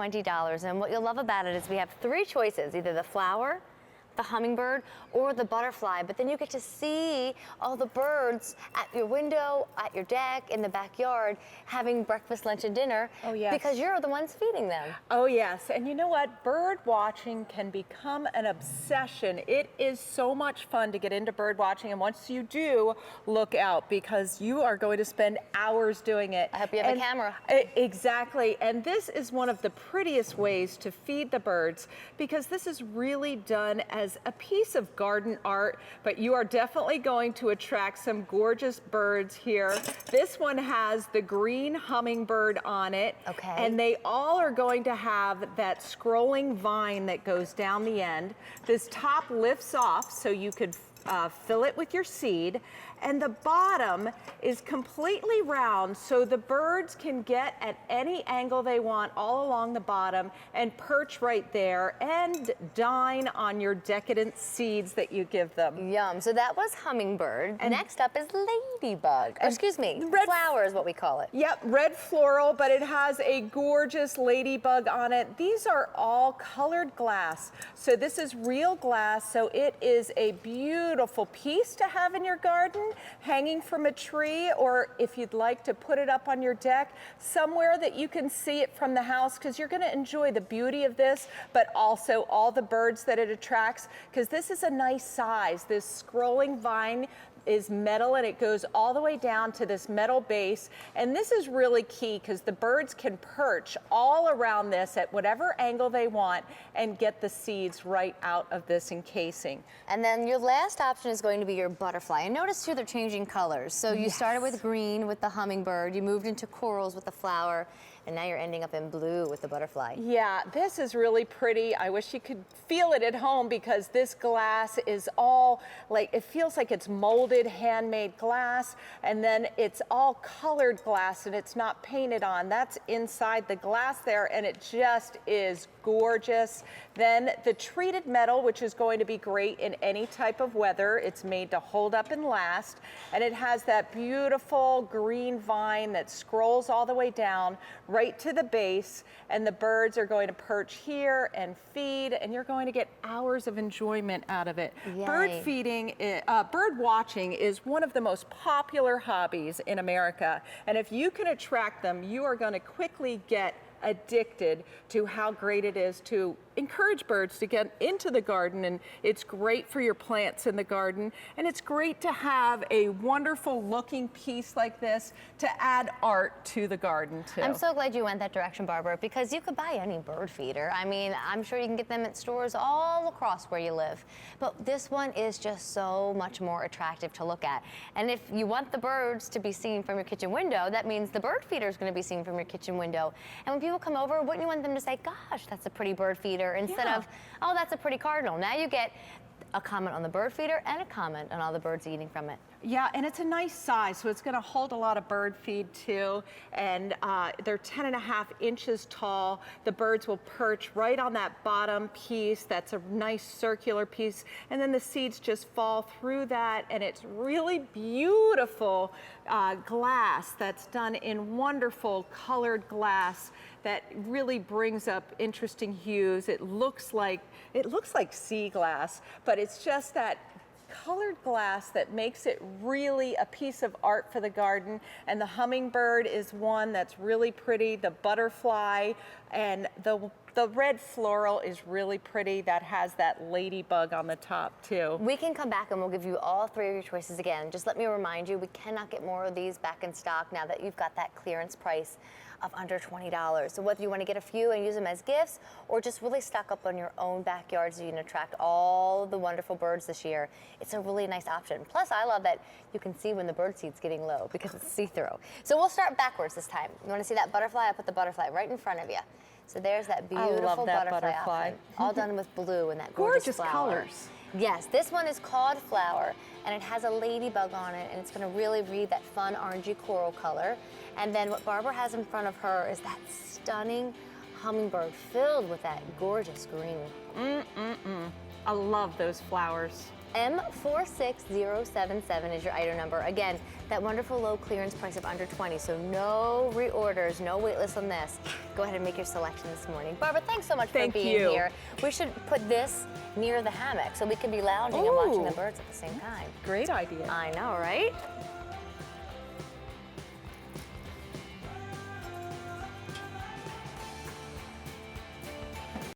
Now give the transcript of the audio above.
$20. And what you'll love about it is we have 3 choices, either the flower, the hummingbird, or the butterfly, but then you get to see all the birds at your window, at your deck, in the backyard, having breakfast, lunch, and dinner. Oh, yes. Because you're the ones feeding them. Oh, yes. And you know what? Bird watching can become an obsession. It is so much fun to get into bird watching, and once you do, look out, because you are going to spend hours doing it. I hope you have a camera. Exactly. And this is one of the prettiest ways to feed the birds, because this is really done as a piece of garden art, but you are definitely going to attract some gorgeous birds here. This one has the green hummingbird on it. Okay. And they all are going to have that scrolling vine that goes down the end. This top lifts off so you could fill it with your seed, and the bottom is completely round so the birds can get at any angle they want all along the bottom and perch right there and dine on your decadent seeds that you give them. Yum. So that was hummingbird. And next up is ladybug. Excuse me, flower is what we call it. Yep, red floral, but it has a gorgeous ladybug on it. These are all colored glass. So this is real glass, so it is a beautiful piece to have in your garden, hanging from a tree, or if you'd like to put it up on your deck, somewhere that you can see it from the house, because you're going to enjoy the beauty of this, but also all the birds that it attracts, because this is a nice size. This scrolling vine is metal, and it goes all the way down to this metal base, and this is really key because the birds can perch all around this at whatever angle they want and get the seeds right out of this encasing. And then your last option is going to be your butterfly. And notice too, they're changing colors. So you started with green with the hummingbird, you moved into corals with the flower, and now you're ending up in blue with the butterfly. Yeah, this is really pretty. I wish you could feel it at home, because this glass is all like, it feels like it's molded, handmade glass, and then it's all colored glass and it's not painted on. That's inside the glass there, and it just is gorgeous. Then the treated metal, which is going to be great in any type of weather. It's made to hold up and last, and it has that beautiful green vine that scrolls all the way down right to the base, and the birds are going to perch here and feed, and you're going to get hours of enjoyment out of it. Yay. Bird watching is one of the most popular hobbies in America, and if you can attract them, you are going to quickly get addicted to how great it is to encourage birds to get into the garden, and it's great for your plants in the garden, and it's great to have a wonderful looking piece like this to add art to the garden too. I'm so glad you went that direction, Barbara, because you could buy any bird feeder. I mean, I'm sure you can get them at stores all across where you live, but this one is just so much more attractive to look at. And if you want the birds to be seen from your kitchen window, that means the bird feeder is going to be seen from your kitchen window. And when people come over, wouldn't you want them to say, gosh, that's a pretty bird feeder, instead of, oh, that's a pretty cardinal? Now you get a comment on the bird feeder and a comment on all the birds eating from it. Yeah, and it's a nice size, so it's going to hold a lot of bird feed too, and they're 10.5 inches tall. The birds will perch right on that bottom piece. That's a nice circular piece, and then the seeds just fall through that, and it's really beautiful glass that's done in wonderful colored glass that really brings up interesting hues. It looks like sea glass, but it's just that colored glass that makes it really a piece of art for the garden. And the hummingbird is one that's really pretty. The butterfly and the red floral is really pretty. That has that ladybug on the top too. We can come back and we'll give you all 3 of your choices again. Just let me remind you, we cannot get more of these back in stock now that you've got that clearance price of under $20. So whether you want to get a few and use them as gifts, or just really stock up on your own backyard so you can attract all the wonderful birds this year, it's a really nice option. Plus, I love that you can see when the bird seed's getting low because it's see-through. So we'll start backwards this time. You want to see that butterfly? I put the butterfly right in front of you. So there's that beautiful butterfly option, all done with blue and that gorgeous flower. Colors. Yes, this one is called Flower, and it has a ladybug on it, and it's going to really read that fun orangey coral color. And then what Barbara has in front of her is that stunning hummingbird filled with that gorgeous green. I love those flowers. M46077 is your item number. Again, that wonderful low clearance price of under 20, so no reorders, no wait list on this. Go ahead and make your selection this morning. Barbara, thanks so much for Thank being you. here. We should put this near the hammock so we can be lounging and watching the birds at the same time. Great idea. I know, right?